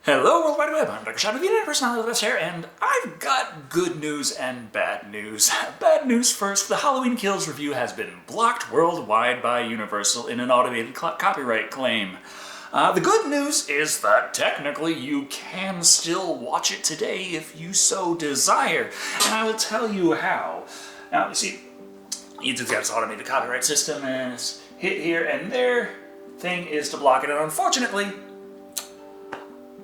Hello, World Wide Web. I'm Dr. Shado, the internet personality of this here, and I've got good news and bad news. Bad news first, the Halloween Kills review has been blocked worldwide by Universal in an automated copyright claim. The good news is that technically you can still watch it today if you so desire, and I will tell you how. Now, you see, YouTube's got its automated copyright system, and it's hit here and there. Thing is to block it, and unfortunately,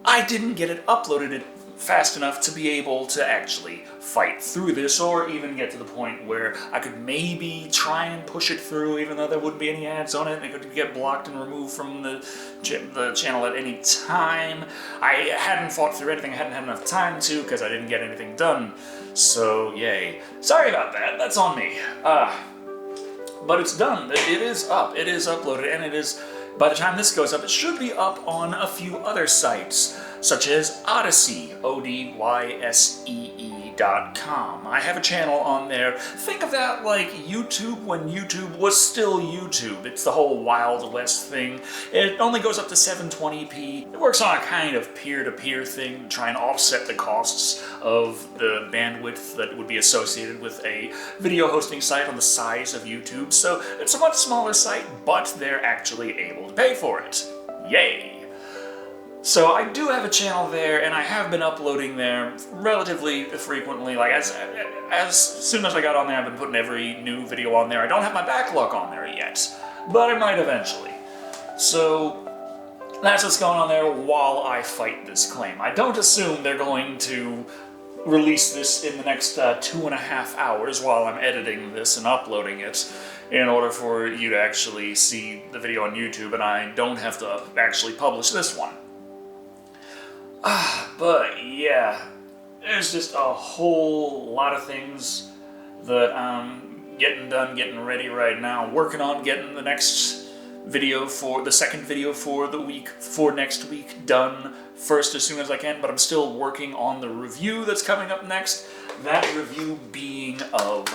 I didn't get it uploaded fast enough to be able to actually fight through this, or even get to the point where I could maybe try and push it through, even though there wouldn't be any ads on it, and it could get blocked and removed from the channel at any time. I hadn't fought through anything, I hadn't had enough time to, because I didn't get anything done, so yay. Sorry about that, that's on me. But it's done, it is up, it is uploaded, and it is, by the time this goes up, it should be up on a few other sites, such as Odyssey, ODYSEE.com. I have a channel on there. Think of that like YouTube when YouTube was still YouTube. It's the whole Wild West thing. It only goes up to 720p. It works on a kind of peer-to-peer thing to try and offset the costs of the bandwidth that would be associated with a video hosting site on the size of YouTube. So it's a much smaller site, but they're actually able to pay for it. Yay! So I do have a channel there, and I have been uploading there relatively frequently. Like as soon as I got on there, I've been putting every new video on there. I don't have my backlog on there yet, but I might eventually. So that's what's going on there while I fight this claim. I don't assume they're going to release this in the next 2.5 hours while I'm editing this and uploading it, in order for you to actually see the video on YouTube, and I don't have to actually publish this one. But yeah, there's just a whole lot of things that I'm getting done, getting ready right now, working on getting the next video for the second video for the week, for next week, done first as soon as I can, but I'm still working on the review that's coming up next, that review being of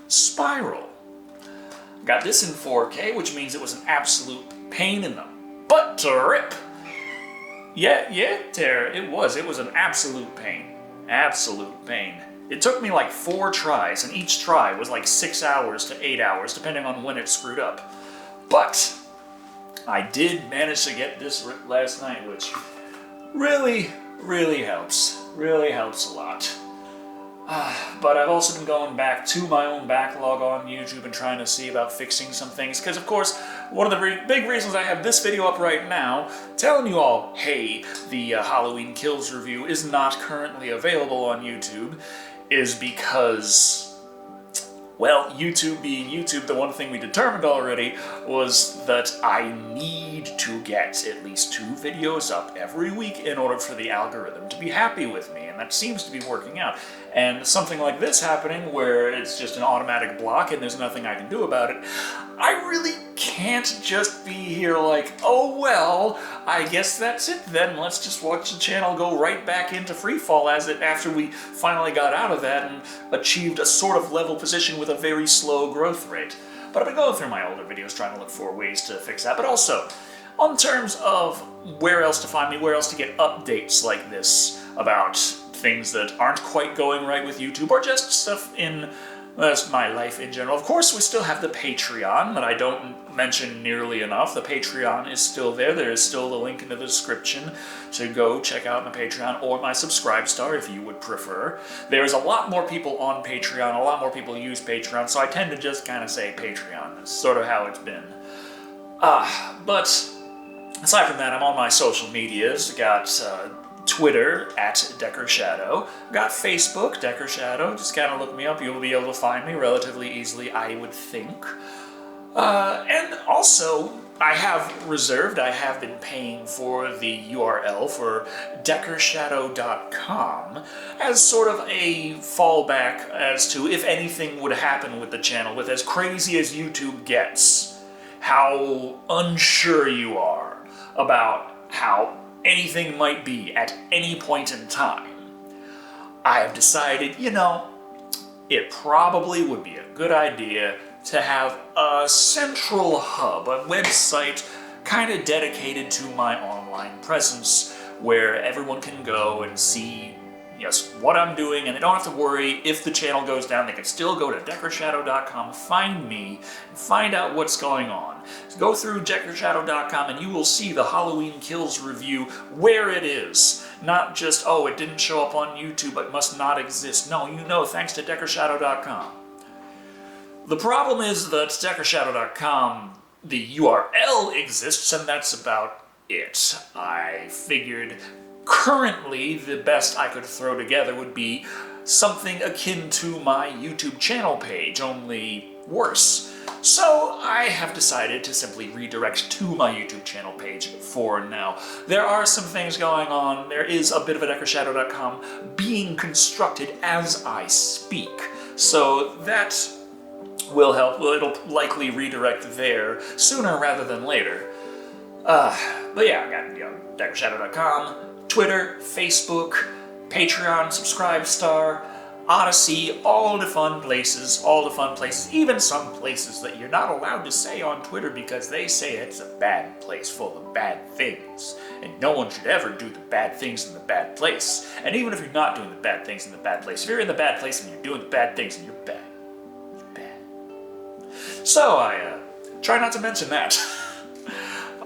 Spiral. Got this in 4K, which means it was an absolute pain in the butt to rip. Yeah, Tara, it was an absolute pain. Absolute pain. It took me like 4 tries, and each try was like 6 hours to 8 hours, depending on when it screwed up. But I did manage to get this ripped last night, which really helps. Really helps a lot. But I've also been going back to my own backlog on YouTube and trying to see about fixing some things, because of course, one of the big reasons I have this video up right now, telling you all, hey, the Halloween Kills review is not currently available on YouTube, is because, well, YouTube being YouTube, the one thing we determined already was that I need to get at least 2 videos up every week in order for the algorithm to be happy with me, and that seems to be working out. And something like this happening, where it's just an automatic block and there's nothing I can do about it, I really can't just be here like, oh well, I guess that's it then, let's just watch the channel go right back into freefall after we finally got out of that and achieved a sort of level position with a very slow growth rate. But I've been going through my older videos trying to look for ways to fix that, but also, on terms of where else to find me, where else to get updates like this about things that aren't quite going right with YouTube, or just stuff in my life in general. Of course, we still have the Patreon that I don't mention nearly enough. The Patreon is still there. There is still the link in the description to go check out my Patreon, or my Subscribestar if you would prefer. There's a lot more people on Patreon, a lot more people use Patreon, so I tend to just kind of say Patreon. That's sort of how it's been. But aside from that, I'm on my social medias. Got Twitter, @DeckerShado. Got Facebook, DeckerShado. Just kind of look me up. You'll be able to find me relatively easily, I would think. And also, I have been paying for the URL for DeckerShado.com as sort of a fallback as to if anything would happen with the channel, with as crazy as YouTube gets, how unsure you are about how anything might be at any point in time. I have decided, it probably would be a good idea to have a central hub, a website kind of dedicated to my online presence, where everyone can go and see what I'm doing, and they don't have to worry if the channel goes down. They can still go to deckershado.com, find me, and find out what's going on. So go through deckershado.com and you will see the Halloween Kills review where it is. Not just, oh, it didn't show up on YouTube, it must not exist. No, you know, thanks to deckershado.com. The problem is that deckershado.com, the URL exists, and that's about it. I figured currently the best I could throw together would be something akin to my YouTube channel page, only worse. So I have decided to simply redirect to my YouTube channel page for now. There are some things going on. There is a bit of a deckershado.com being constructed as I speak. So that will help. Well, it'll likely redirect there sooner rather than later. But yeah, I got deckershado.com, Twitter, Facebook, Patreon, Subscribestar, Odyssey, all the fun places, even some places that you're not allowed to say on Twitter because they say it's a bad place full of bad things, and no one should ever do the bad things in the bad place. And even if you're not doing the bad things in the bad place, if you're in the bad place and you're doing the bad things, then you're bad. You're bad. So I try not to mention that.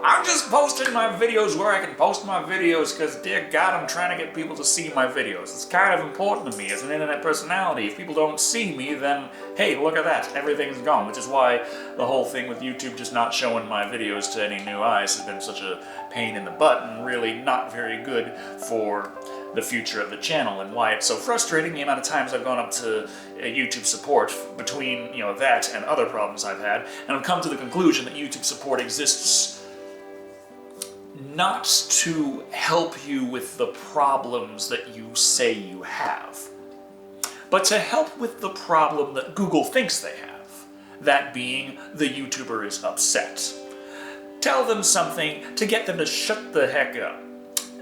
I'm just posting my videos where I can post my videos because, dear God, I'm trying to get people to see my videos. It's kind of important to me as an internet personality. If people don't see me, then, hey, look at that, everything's gone. Which is why the whole thing with YouTube just not showing my videos to any new eyes has been such a pain in the butt and really not very good for the future of the channel, and why it's so frustrating the amount of times I've gone up to YouTube support between, that and other problems I've had, and I've come to the conclusion that YouTube support exists not to help you with the problems that you say you have, but to help with the problem that Google thinks they have, that being the YouTuber is upset. Tell them something to get them to shut the heck up.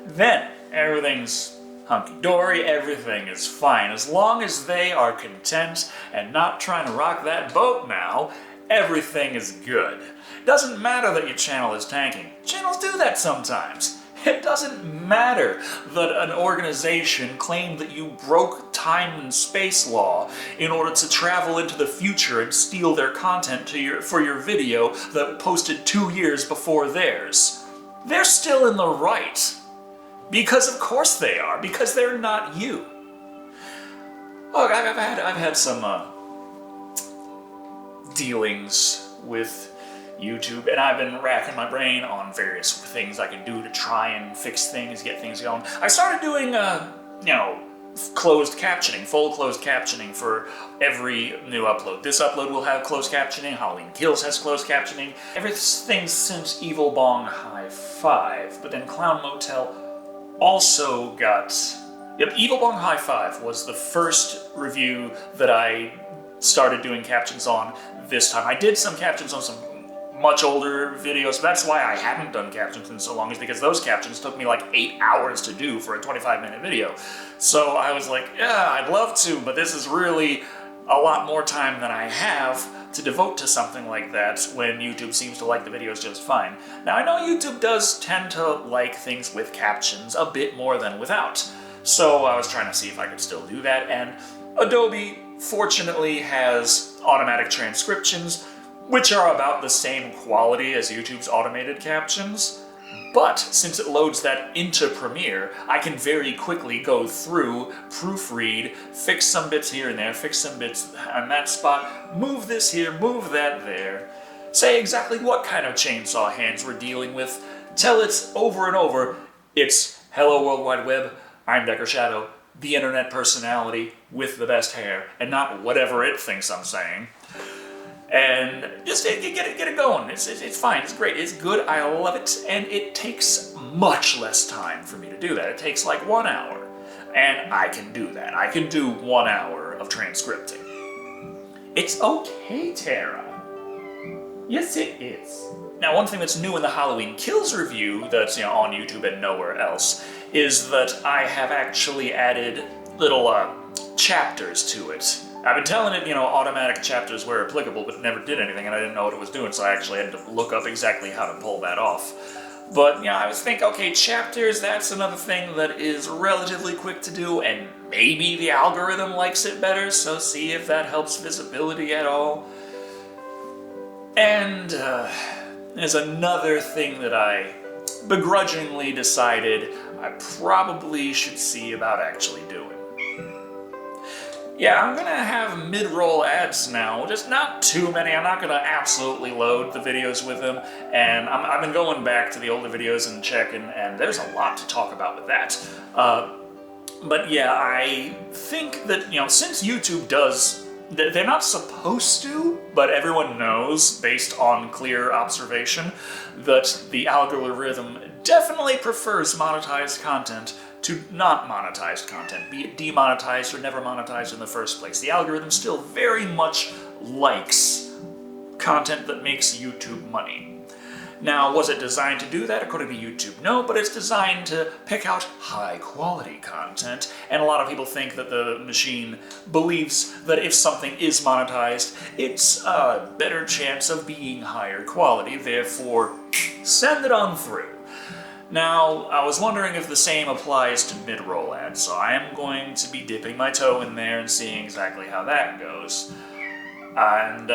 Then everything's hunky-dory, everything is fine. As long as they are content and not trying to rock that boat now, everything is good. Doesn't matter that your channel is tanking. Channels do that sometimes. It doesn't matter that an organization claimed that you broke time and space law in order to travel into the future and steal their content for your video that posted 2 years before theirs. They're still in the right. Because of course they are, because they're not you. Look, I've had some dealings with YouTube, and I've been racking my brain on various things I can do to try and fix things, get things going. I started doing, closed captioning, full closed captioning for every new upload. This upload will have closed captioning, Halloween Kills has closed captioning, everything since Evil Bong High 5, but then Clown Motel also got... Yep, Evil Bong High 5 was the first review that I started doing captions on this time. I did some captions on some much older videos, but that's why I haven't done captions in so long, is because those captions took me like 8 hours to do for a 25-minute video. So I was like, yeah, I'd love to, but this is really a lot more time than I have to devote to something like that when YouTube seems to like the videos just fine. Now, I know YouTube does tend to like things with captions a bit more than without, so I was trying to see if I could still do that, and Adobe fortunately has automatic transcriptions, which are about the same quality as YouTube's automated captions. But since it loads that into Premiere, I can very quickly go through, proofread, fix some bits here and there, fix some bits on that spot, move this here, move that there, say exactly what kind of chainsaw hands we're dealing with, tell it over and over, it's Hello World Wide Web, I'm Decker Shado, the internet personality with the best hair, and not whatever it thinks I'm saying. And just get it going. It's fine, it's great, it's good, I love it, and it takes much less time for me to do that. It takes like 1 hour, and I can do that. I can do 1 hour of transcripting. It's okay, Tara. Yes, it is. Now, one thing that's new in the Halloween Kills review that's on YouTube and nowhere else is that I have actually added little chapters to it. I've been telling it, automatic chapters where applicable, but it never did anything, and I didn't know what it was doing, so I actually had to look up exactly how to pull that off. But, you know, I was thinking, okay, chapters, that's another thing that is relatively quick to do, and maybe the algorithm likes it better, so see if that helps visibility at all. And there's another thing that I begrudgingly decided I probably should see about actually doing. Yeah, I'm gonna have mid-roll ads now, just not too many. I'm not gonna absolutely load the videos with them, and I've been going back to the older videos and checking, and there's a lot to talk about with that. But yeah, I think that, you know, since YouTube does, they're not supposed to, but everyone knows, based on clear observation, that the algorithm definitely prefers monetized content to not monetized content, be it demonetized or never monetized in the first place. The algorithm still very much likes content that makes YouTube money. Now, was it designed to do that according to YouTube? No, but it's designed to pick out high-quality content, and a lot of people think that the machine believes that if something is monetized, it's a better chance of being higher quality, therefore send it on through. Now, I was wondering if the same applies to mid-roll ads, so I am going to be dipping my toe in there and seeing exactly how that goes. And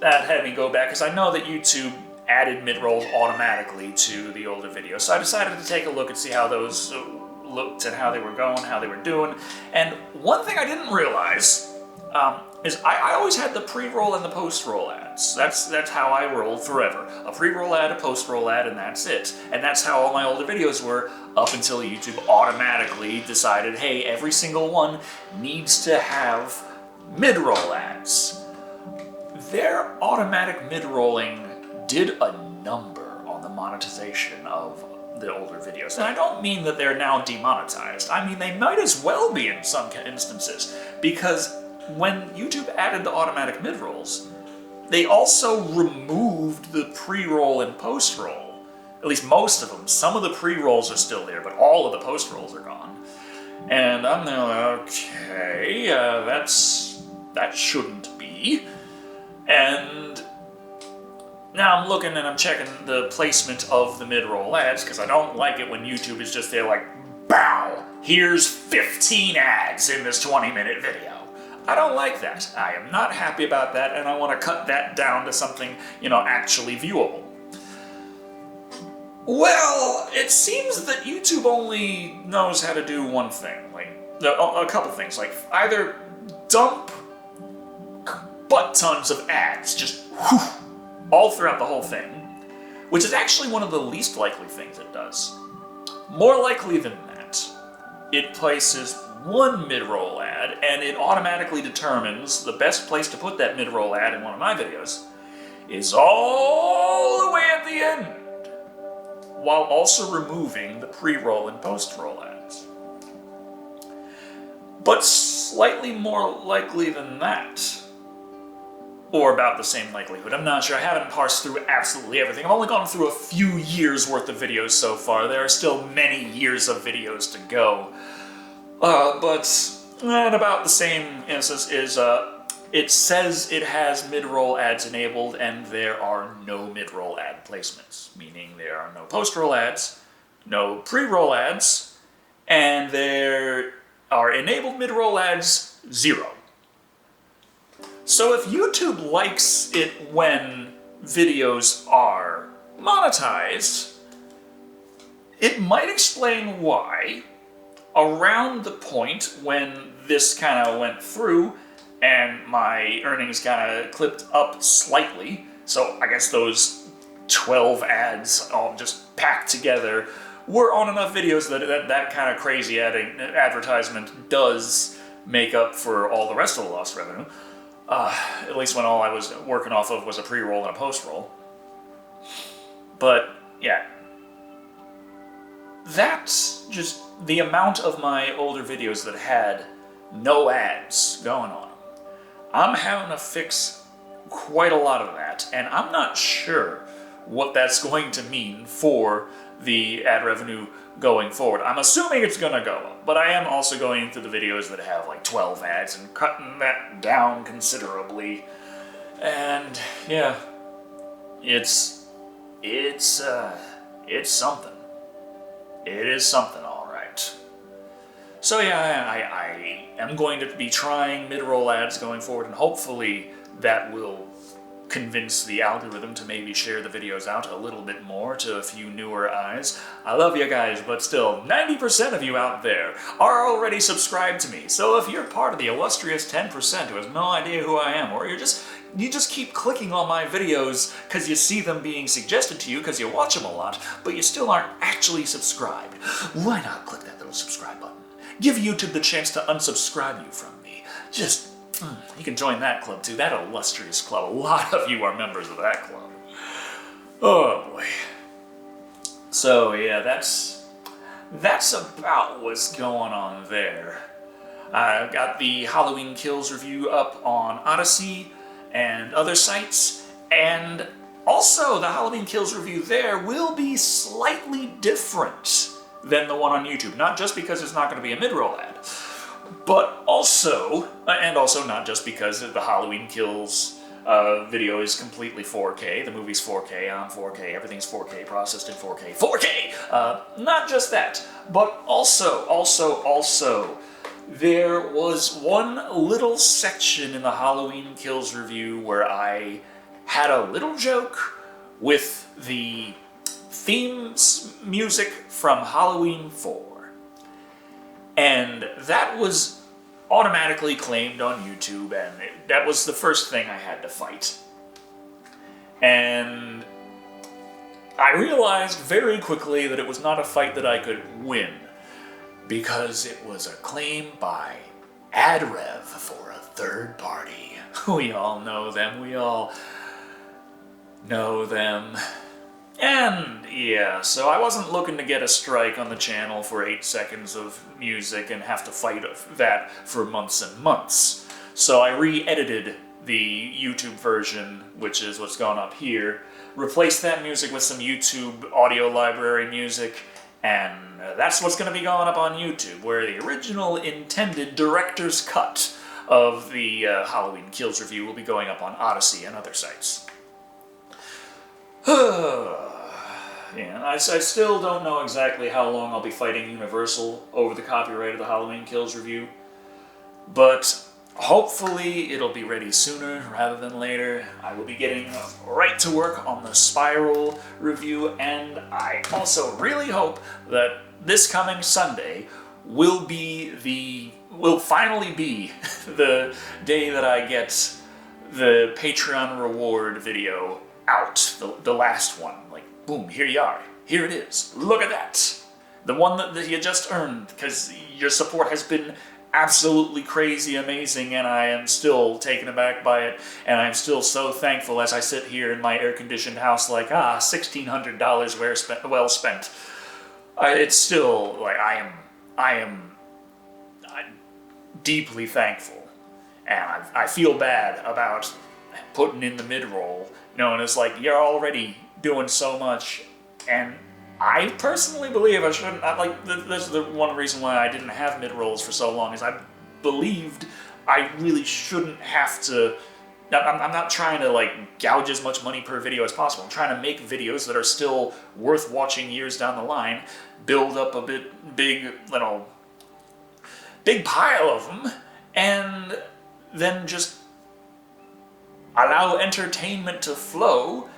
that had me go back, because I know that YouTube added mid-rolls automatically to the older videos, so I decided to take a look and see how those looked and how they were going, how they were doing. And one thing I didn't realize is I always had the pre-roll and the post-roll ads. That's how I rolled forever. A pre-roll ad, a post-roll ad, and that's it. And that's how all my older videos were up until YouTube automatically decided, hey, every single one needs to have mid-roll ads. Their automatic mid-rolling did a number on the monetization of the older videos. And I don't mean that they're now demonetized. I mean, they might as well be in some instances, because when YouTube added the automatic mid-rolls, they also removed the pre-roll and post-roll. At least most of them. Some of the pre-rolls are still there, but all of the post-rolls are gone. And I'm there like, okay, that shouldn't be. And now I'm looking and I'm checking the placement of the mid-roll ads, because I don't like it when YouTube is just there like, bow, here's 15 ads in this 20-minute video. I don't like that. I am not happy about that, and I want to cut that down to something, you know, actually viewable. Well, it seems that YouTube only knows how to do one thing, like, a couple things, like either dump butt tons of ads, just whew, all throughout the whole thing, which is actually one of the least likely things it does. More likely than that, it places one mid-roll ad, and it automatically determines the best place to put that mid-roll ad in one of my videos is all the way at the end, while also removing the pre-roll and post-roll ads. But slightly more likely than that, or about the same likelihood, I'm not sure, I haven't parsed through absolutely everything. I've only gone through a few years worth of videos so far. There are still many years of videos to go. But in about the same instance is, it says it has mid-roll ads enabled, and there are no mid-roll ad placements, meaning there are no post-roll ads, no pre-roll ads, and there are enabled mid-roll ads 0. So if YouTube likes it when videos are monetized, it might explain why, around the point when this kind of went through and my earnings kind of clipped up slightly, so I guess those 12 ads all just packed together were on enough videos that kind of crazy advertisement does make up for all the rest of the lost revenue. At least when all I was working off of was a pre-roll and a post-roll. But, yeah. That's just the amount of my older videos that had no ads going on. I'm having to fix quite a lot of that, and I'm not sure what that's going to mean for the ad revenue going forward. I'm assuming it's going to go up, but I am also going through the videos that have like 12 ads and cutting that down considerably. And yeah, it's it's something. It is something, all right. So yeah, I am going to be trying mid-roll ads going forward, and hopefully that will convince the algorithm to maybe share the videos out a little bit more to a few newer eyes. I love you guys, but still, 90% of you out there are already subscribed to me. So if you're part of the illustrious 10% who has no idea who I am, or you just keep clicking on my videos because you see them being suggested to you because you watch them a lot, but you still aren't actually subscribed, why not click that little subscribe button? Give YouTube the chance to unsubscribe you from me. Just you can join that club too, that illustrious club. A lot of you are members of that club. Oh boy. So yeah, that's about what's going on there. I've got the Halloween Kills review up on Odyssey and other sites, and also the Halloween Kills review there will be slightly different than the one on YouTube. Not just because it's not going to be a mid-roll ad, but also, and also not just because the Halloween Kills video is completely 4K, the movie's 4K, on 4K, everything's 4K, processed in 4K, 4K! Not just that, but also, there was one little section in the Halloween Kills review where I had a little joke with the themes music from Halloween 4. And that was automatically claimed on YouTube, and that was the first thing I had to fight. And I realized very quickly that it was not a fight that I could win, because it was a claim by AdRev for a third party. We all know them, we all know them. And yeah, so I wasn't looking to get a strike on the channel for 8 seconds of music and have to fight that for months and months. So I re-edited the YouTube version, which is what's gone up here, replaced that music with some YouTube audio library music, and that's what's going to be going up on YouTube, where the original intended director's cut of the Halloween Kills review will be going up on Odyssey and other sites. Yeah, I still don't know exactly how long I'll be fighting Universal over the copyright of the Halloween Kills review, but hopefully it'll be ready sooner rather than later. I will be getting right to work on the Spiral review, and I also really hope that this coming Sunday will finally be the day that I get the Patreon reward video out, the last one. Like, boom, here you are. Here it is. Look at that. The one that you just earned, because your support has been absolutely crazy amazing, and I am still taken aback by it, and I'm still so thankful as I sit here in my air-conditioned house like, $1,600 well spent. It's still, like, I am deeply thankful, and I feel bad about putting in the mid-roll, knowing it's like, you're already doing so much, and I personally believe I shouldn't, that's the one reason why I didn't have mid-rolls for so long, is I believed I really shouldn't have to, I'm not trying to like gouge as much money per video as possible. I'm trying to make videos that are still worth watching years down the line, build up a big pile of them, and then just allow entertainment to flow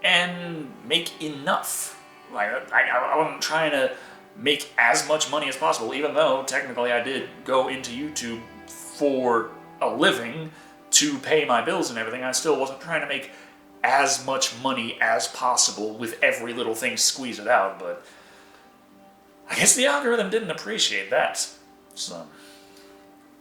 and make enough. Like, I wasn't trying to make as much money as possible, even though technically I did go into YouTube for a living to pay my bills and everything. I still wasn't trying to make as much money as possible with every little thing squeeze it out, but I guess the algorithm didn't appreciate that. So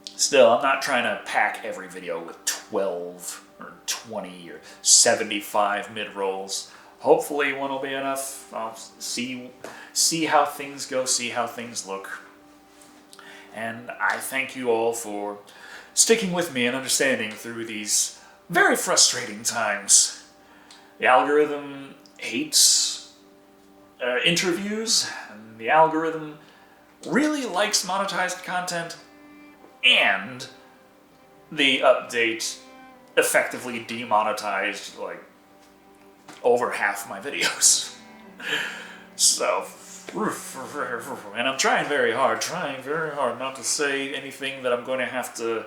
still, I'm not trying to pack every video with 12 or 20 or 75 mid-rolls. Hopefully one will be enough. I'll see how things go, see how things look. And I thank you all for sticking with me and understanding through these very frustrating times. The algorithm hates interviews, and the algorithm really likes monetized content, and the update effectively demonetized like over half my videos. So, and I'm trying very hard not to say anything that I'm going to have to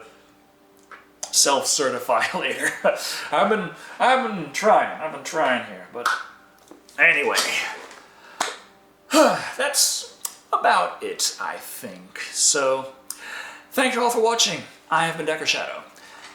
self-certify later. I've been trying here, but anyway, that's about it, I think. So, thank you all for watching. I have been Shado.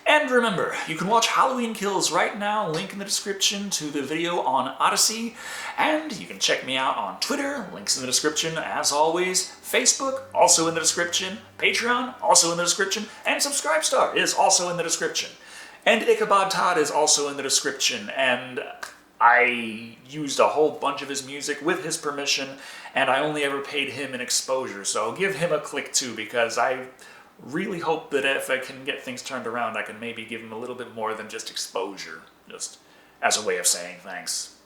And remember, you can watch Halloween Kills right now, link in the description to the video on Odyssey, and you can check me out on Twitter, links in the description as always, Facebook, also in the description, Patreon, also in the description, and Subscribestar is also in the description. And Ichabod Todd is also in the description, and I used a whole bunch of his music with his permission, and I only ever paid him an exposure, so give him a click too, because I really hope that if I can get things turned around, I can maybe give him a little bit more than just exposure, just as a way of saying thanks.